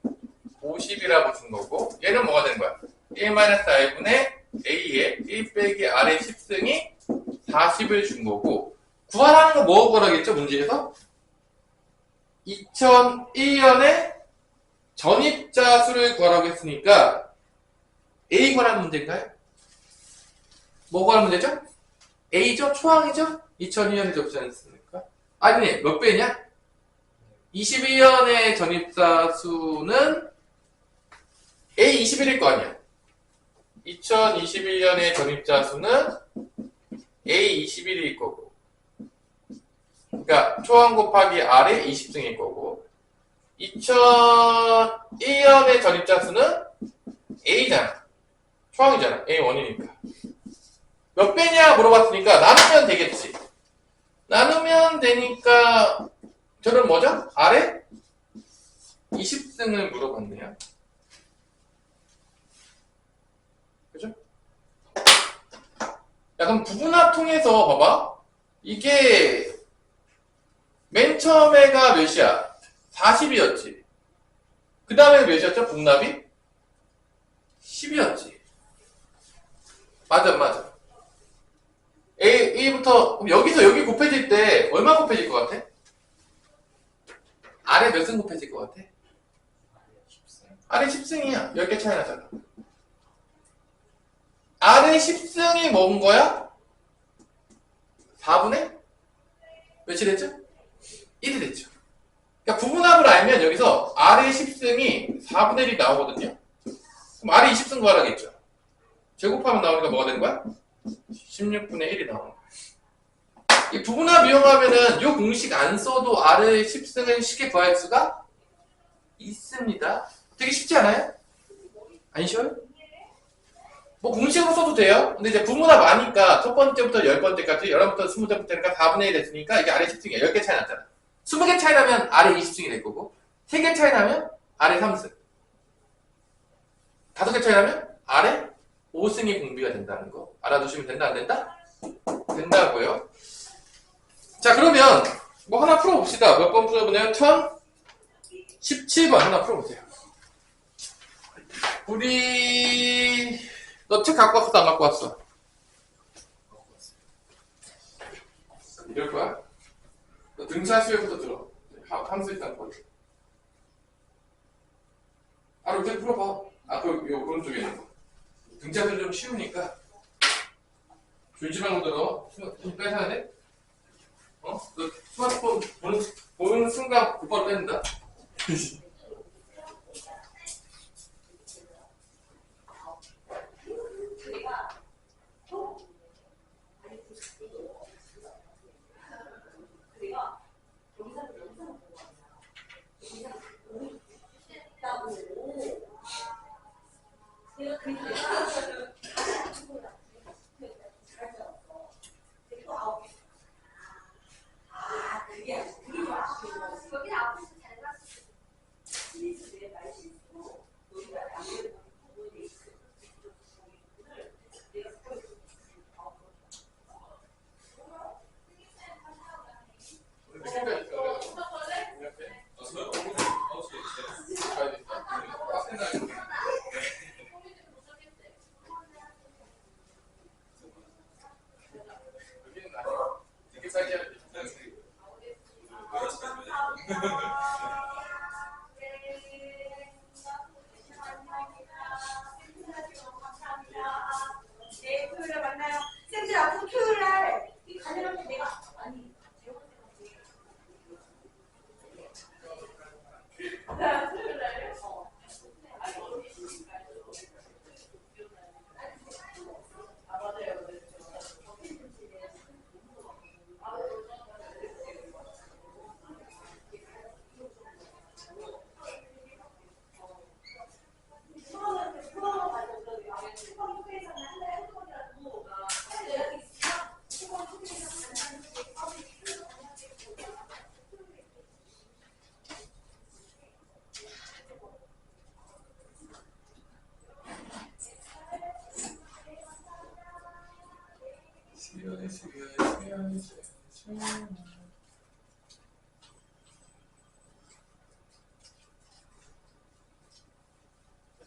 50이라고 준 거고, 얘는 뭐가 되는 거야? 1-R분의 A의 1 빼기 R의 10승이 40을 준 거고, 구하라는 거 뭐 구하라겠죠, 문제에서? 2001년에 전입자 수를 구하라고 했으니까 A 구하라는 문제인가요? 뭐 구하는 문제죠? A죠? 초항이죠? 2002년에 접수했으니까. 아니, 몇 배냐? 21년의 전입자 수는 A21일 거 아니야. 2021년의 전입자 수는 A21일 거고. 그러니까 초항 곱하기 R의 20승일 거고. 2001년의 전입자 수는 A잖아. 초항이잖아. A1이니까. 몇 배냐 물어봤으니까 나누면 되겠지. 나누면 되니까 저는 뭐죠? R에 20승을 물어봤네요. 그죠? 야, 그럼 부분합 통해서 봐봐. 이게 맨 처음에가 몇이야? 40이었지. 그 다음에 몇이었죠? 부분합이? 10이었지. 맞아. A부터, 그럼 여기서 여기 곱해질 때 얼마 곱해질 것 같아? R에 몇 승 곱해질 것 같아? R에 10승이야. 10개 차이 나잖아. R에 10승이 뭔 거야? 4분의? 몇이 됐죠? 1이 됐죠. 그러니까 부분합을 알면 여기서 R의 10승이 4분의 1이 나오거든요. 그럼 R의 20승 구하라겠죠. 제곱하면 나오니까 뭐가 되는 거야? 16분의 1이 나오는 거야. 이 부분합 이용하면은 이 공식 안 써도 R의 10승을 쉽게 구할 수가 있습니다. 되게 쉽지 않아요? 안 쉬워요? 뭐 공식으로 써도 돼요. 근데 이제 부분합 아니까 첫 번째부터 10번째까지 11번부터 20번째니까 4분의 1이 됐으니까 이게 R의 10승이야. 10개 차이 났잖아. 20개 차이 나면 R의 20승이 될 거고, 3개 차이 나면 R의 3승, 5개 차이 나면 R의 5승이 공비가 된다는 거 알아두시면 된다, 안 된다? 된다고요. 자, 그러면 뭐 하나 풀어봅시다. 몇 번 풀어보냐면 1017번 하나 풀어보세요. 우리 너 책 갖고 왔어? 안 갖고 왔어? 이럴 거야? 너 등차 수열부터 들어. 함수 일단 버려. 이렇게 풀어봐. 요 오른쪽에 있는 거. 등차들 좀 쉬우니까 줄지만 들어. 좀 빼셔야 돼? 너 스마트폰 보는 순간 곧바로 뺀다.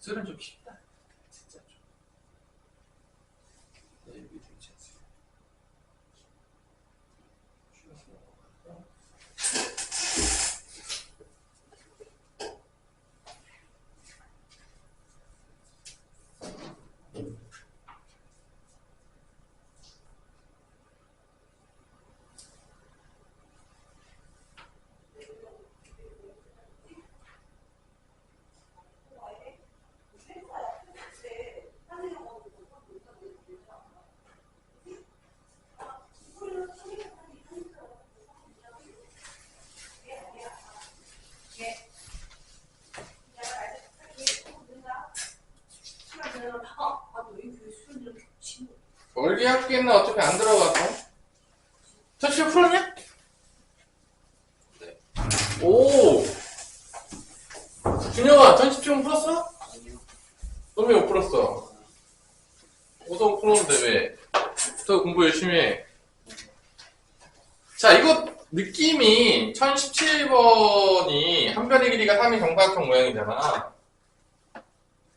S는 좀 쉽다. 진짜 좀. 넓이 되지 않습니다. 원리 합계는 어차피 안 들어가서. 천식 풀었냐?
네.
오! 준영아, 천식형 풀었어?
아니요.
너 왜 못 풀었어? 오성 풀었는데 왜? 더 공부 열심히 해. 자, 이거 느낌이 1017번이 한 변의 길이가 3인 정사각형 모양이잖아.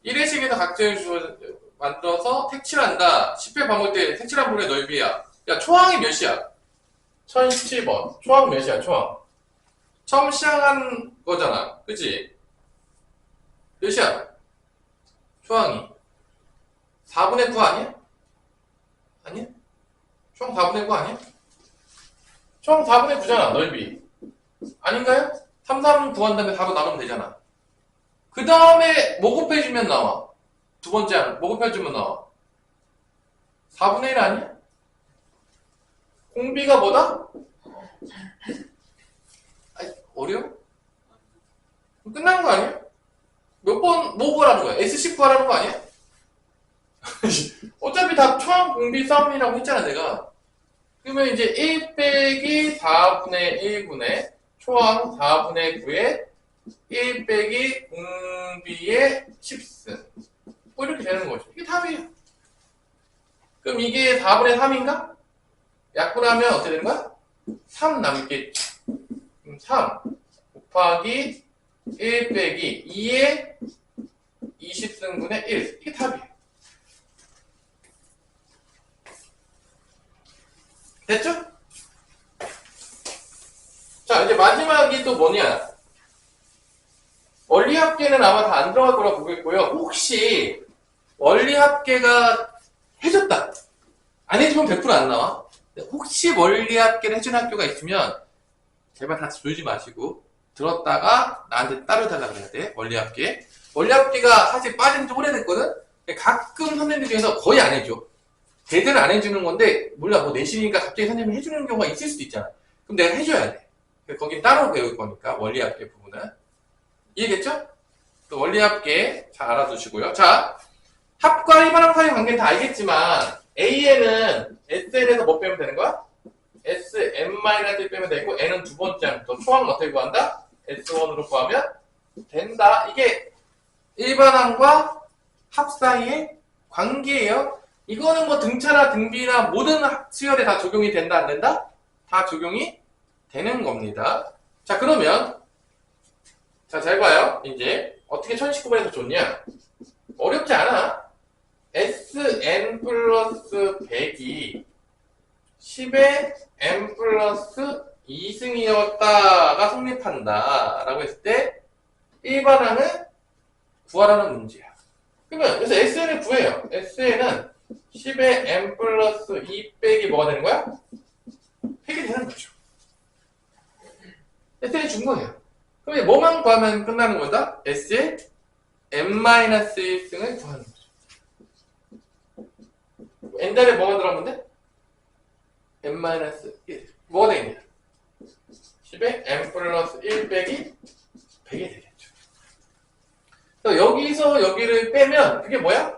1회식에서 각도를 만들어서 색칠한다. 10회 반복 때 색칠한 볼의 넓이야. 야, 초항이 몇이야? 1017번. 초항 몇이야, 초항? 처음 시작한 거잖아. 그치? 몇이야? 초항이. 4분의 9 아니야? 아니야? 초항 4분의 9 아니야? 초항 4분의 9잖아, 넓이. 아닌가요? 3, 3 구한 다음에 4로 나누면 되잖아. 그 다음에 뭐 곱해주면 나와? 두 번째 뭐 곱해주면 나와? 4분의 1 아니야? 공비가 뭐다? 아니, 어려워? 끝난 거 아니야? 몇 번, 뭐 구하라는 거야? S10 구하라는 거 아니야? 어차피 다 초항 공비 싸움이라고 했잖아, 내가. 그러면 이제 1 빼기 4분의 1분의 초항 4분의 9에 1 빼기 공비의 10승. 뭐 이렇게 되는 거죠. 이게 답이에요. 그럼 이게 4분의 3인가? 약분하면 어떻게 되는 거야? 3 남겠지. 그럼 3 곱하기 1 빼기 2의 20승분의 1. 이게 답이에요. 됐죠? 자, 이제 마지막이 또 뭐냐? 원리합계는 아마 다 안 들어갈 거라고 보겠고요. 혹시 원리합계가 해줬다. 안 해주면 100% 안 나와. 혹시 원리합계를 해준 학교가 있으면 제발 다 조지 마시고 들었다가 나한테 따르달라 그래야 돼. 원리합계. 원리합계가 사실 빠진 지 오래됐거든? 가끔 선생님들 중에서 거의 안 해줘. 제대로 안 해주는 건데 몰라 뭐 내신이니까 갑자기 선생님이 해주는 경우가 있을 수도 있잖아. 그럼 내가 해줘야 돼. 거긴 따로 배울 거니까 원리합계 부분은. 이해됐죠? 또 원리합계 잘 알아두시고요. 자, 합과 일반항 사이 관계는 다 알겠지만 AN은 SN에서 뭐 빼면 되는 거야? SN-1 빼면 되고 N은 두 번째 항부터 초항은 어떻게 구한다? S1으로 구하면 된다. 이게 일반항과 합 사이의 관계예요. 이거는 뭐 등차나 등비나 모든 수열에 다 적용이 된다 안 된다? 다 적용이 되는 겁니다. 자, 그러면 자, 잘 봐요. 이제 어떻게 1019번에서 줬냐? 어렵지 않아. Sn 플러스 100이 10의 n 플러스 2승이었다가 성립한다 라고 했을 때 일반항을 구하라는 문제야. 그러면 여기서 Sn을 구해요. Sn은 10의 n 플러스 2 빼기 뭐가 되는 거야? 100이 되는 거죠. Sn이 준 거예요. 그럼 뭐만 구하면 끝나는 거다? S의 n-1승을 구하는 거죠. n 다음에 뭐가 들어가면 돼? n-1. 뭐가 되겠냐? 10의 n 플러스 1 빼기 100이 되겠죠. 그래서 여기서 여기를 빼면 그게 뭐야?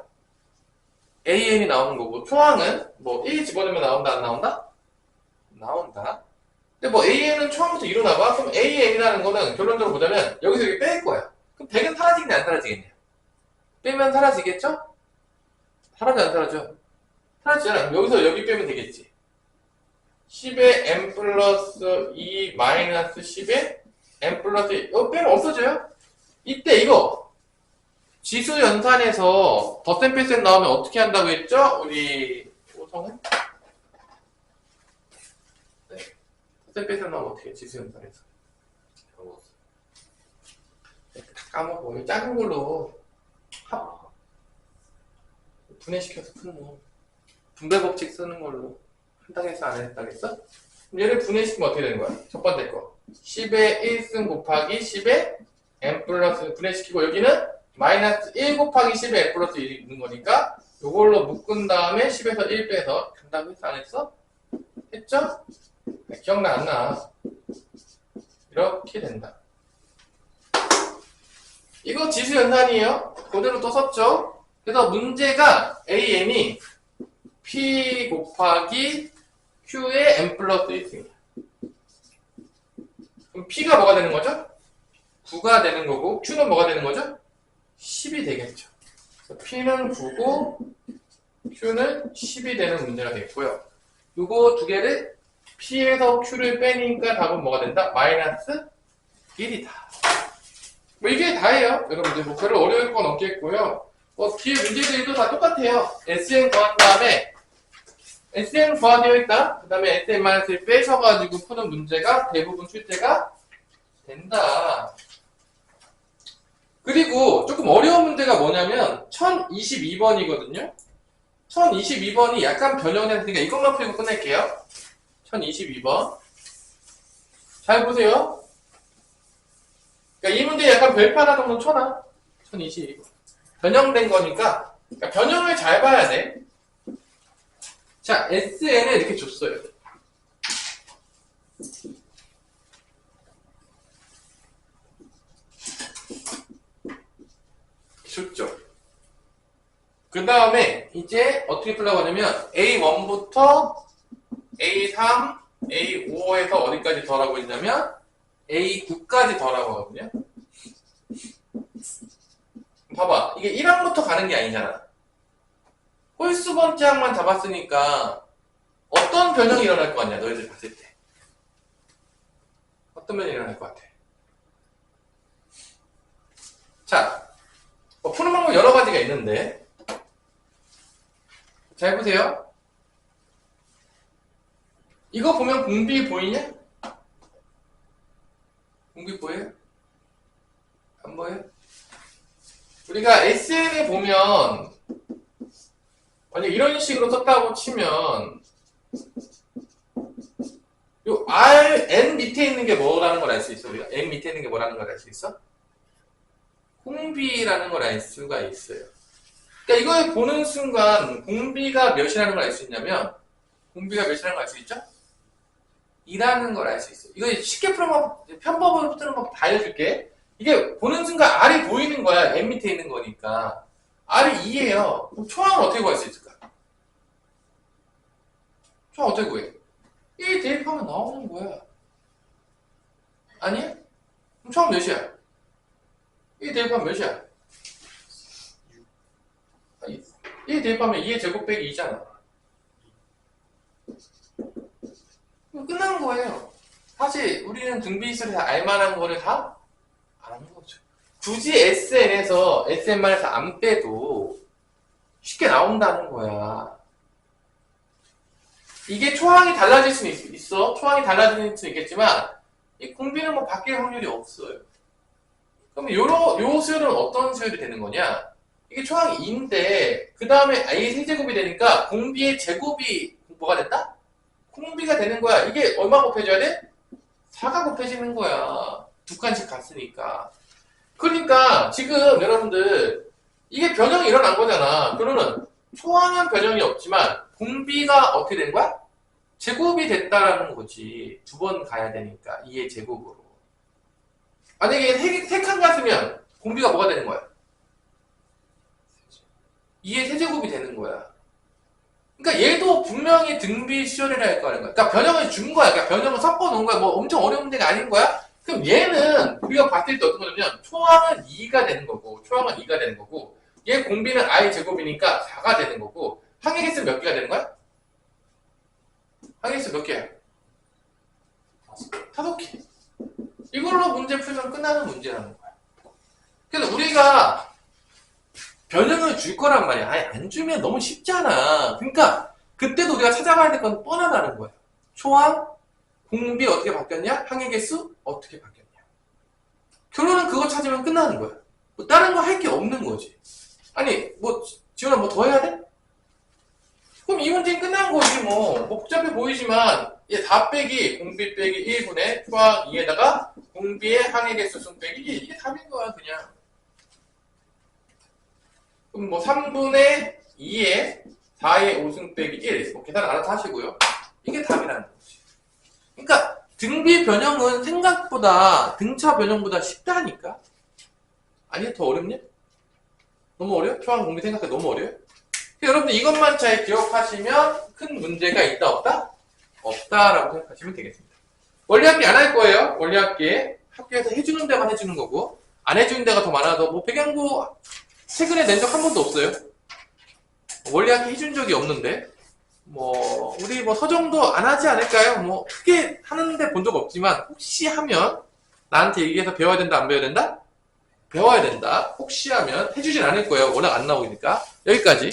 AN이 나오는 거고 초항은 뭐 1 집어넣으면 나온다 안 나온다? 나온다. 근데 뭐 AN은 처음부터 일어나봐? 그럼 AN이라는 거는 결론적으로 보자면 여기서 여기 뺄 거야. 그럼 100은 사라지겠냐 안 사라지겠냐? 빼면 사라지겠죠? 사라져 안 사라져? 사라지잖아. 그럼 여기서 여기 빼면 되겠지. 10에 n 플러스 2 마이너스 10에 n 플러스 1. 빼면 없어져요? 이때 이거 지수 연산에서 덧셈 뺄셈 나오면 어떻게 한다고 했죠? 우리 오성은? 네. 덧셈 뺄셈 나오면 어떻게 해? 지수 연산에서.
까먹었어.
다 까먹어. 이 작은 걸로 분해시켜서 푸는 거. 분배 법칙 쓰는 걸로 한다겠어? 안 했다겠어? 얘를 분해시키면 어떻게 되는 거야? 첫 번째 거 10의 1승 곱하기 10의 n 플러스 분해시키고 여기는 마이너스 1 곱하기 10의 n 플러스 1이 있는 거니까 요걸로 묶은 다음에 10에서 1 빼서 간다고 했어? 안 했어? 했죠? 네, 기억나 안 나? 이렇게 된다. 이거 지수 연산이에요. 그대로 또 썼죠? 그래서 문제가 AN이 P 곱하기 Q의 n 플러스 1승이야. 그럼 P가 뭐가 되는 거죠? 9가 되는 거고 Q는 뭐가 되는 거죠? 10이 되겠죠. 그래서 P는 9고 Q는 10이 되는 문제가 되겠고요. 요거 두 개를 P에서 Q를 빼니까 답은 뭐가 된다? 마이너스 1이다. 뭐 이게 다예요. 여러분들 뭐 별로 어려울 건 없겠고요. 뭐 뒤에 문제들도 다 똑같아요. SN 구한 다음에 SN 구하되어 있다. 그 다음에 SN-을 빼셔가지고 푸는 문제가 대부분 출제가 된다. 그리고 조금 어려운 문제가 뭐냐면 1022번이거든요. 1022번이 약간 변형됐으니까 이것만 풀고 끝낼게요. 1022번 잘 보세요. 그러니까 이 문제 약간 별표 하나 정도 쳐놔. 1022번 변형된 거니까 그러니까 변형을 잘 봐야 돼. 자, SN을 이렇게 줬어요. 줬죠. 그 다음에 이제 어떻게 풀라고 하냐면 A1부터 A3, A5에서 어디까지 더라고 했냐면 A9까지 더라고 하거든요. 봐봐. 이게 1항부터 가는 게 아니잖아. 홀수 번째 항만 잡았으니까 어떤 변형이 일어날 것 같냐, 너희들 봤을 때. 어떤 변형이 일어날 것 같아. 자, 푸는 방법 여러 가지가 있는데 잘 보세요. 이거 보면 공비 보이냐? 공비 보여요? 안 보여요? 우리가 SN에 보면 만약 이런 식으로 썼다고 치면 요 R, N 밑에 있는 게 뭐라는 걸 알 수 있어? 우리가 N 밑에 있는 게 뭐라는 걸 알 수 있어? 공비라는 걸 알 수가 있어요. 그러니까 이걸 보는 순간 공비가 몇이라는 걸 알 수 있냐면 공비가 몇이라는 걸 알 수 있죠? 2라는 걸 알 수 있어요. 이거 쉽게 풀어봐, 편법으로 푸는 법 다 알려줄게. 이게 보는 순간 R이 보이는 거야. N 밑에 있는 거니까. R이 2예요. 그럼 초항을 어떻게 구할 수 있을까? 초항 어떻게 구해? 1 대입하면 나오는 거야. 아니야? 그럼 초항 몇이야? 1 대입하면 몇이야? 1 대입하면 2의 제곱 빼기 2잖아. 끝난 거예요. 사실 우리는 등비술에서 알만한 거를 다 아는 거죠. 굳이 SN에서 SN만에서 안 빼도 쉽게 나온다는 거야. 이게 초항이 달라질 수는 있어. 초항이 달라질 수는 있겠지만 이 공비는 뭐 바뀔 확률이 없어요. 그러면 요 수열은 어떤 수열이 되는 거냐? 이게 초항이 2인데 그 다음에 A의 세제곱이 되니까 공비의 제곱이 뭐가 됐다? 공비가 되는 거야. 이게 얼마 곱해줘야 돼? 4가 곱해지는 거야. 두 칸씩 갔으니까. 그러니까 지금 여러분들 이게 변형이 일어난 거잖아. 그러면 초항은 변형이 없지만 공비가 어떻게 된 거야? 제곱이 됐다라는 거지. 두 번 가야 되니까 2의 제곱으로. 만약에 3칸 갔으면 공비가 뭐가 되는 거야? 2의 세제곱이 되는 거야. 그러니까 얘도 분명히 등비 수열이라 할 거라는 거야. 그러니까 변형을 준 거야. 그러니까 변형을 섞어 놓은 거야. 뭐 엄청 어려운 문제가 아닌 거야. 그럼 얘는 우리가 봤을 때 어떤 거냐면 초항은 2가 되는 거고 초항은 2가 되는 거고 얘 공비는 I 제곱이니까 4가 되는 거고 항의 개수는 몇 개가 되는 거야? 항의 개수 몇 개야? 5개. 이걸로 문제 풀면 끝나는 문제라는 거야. 그래서 우리가 변형을 줄 거란 말이야. 아니, 안 주면 너무 쉽잖아. 그러니까 그때도 우리가 찾아가야 될 건 뻔하다는 거야. 초항, 공비 어떻게 바뀌었냐? 항의 개수 어떻게 바뀌었냐? 결론은 그거 찾으면 끝나는 거야. 뭐 다른 거 할 게 없는 거지. 아니, 뭐 지훈아 뭐 더 해야 돼? 그럼 이 문제는 끝난 거지 뭐. 뭐 복잡해 보이지만 얘 다 빼기 공비 빼기 1분의 초항 2에다가 공비의 항의 개수 순 빼기 1. 이게 답인 거야 그냥. 그럼 뭐 3분의 2에 4의 5승 빼기 1. 뭐 계산 알아서 하시고요. 이게 답이라는 거지. 그러니까 등비 변형은 생각보다 등차 변형보다 쉽다니까. 아니 더 어렵냐? 너무 어려워? 초항 공비 생각해 너무 어려워? 여러분들 이것만 잘 기억하시면 큰 문제가 있다 없다? 없다라고 생각하시면 되겠습니다. 원리합계 안 할 거예요. 원리합계 학교에서 해주는 데만 해주는 거고 안 해주는 데가 더 많아서 뭐 백양고 최근에 낸 적 한 번도 없어요. 원리합계 해준 적이 없는데 뭐 우리 뭐 서정도 안 하지 않을까요? 뭐 크게 하는데 본 적 없지만 혹시 하면 나한테 얘기해서 배워야 된다 안 배워야 된다? 배워야 된다. 혹시 하면 해주진 않을 거예요. 워낙 안 나오니까. 여기까지.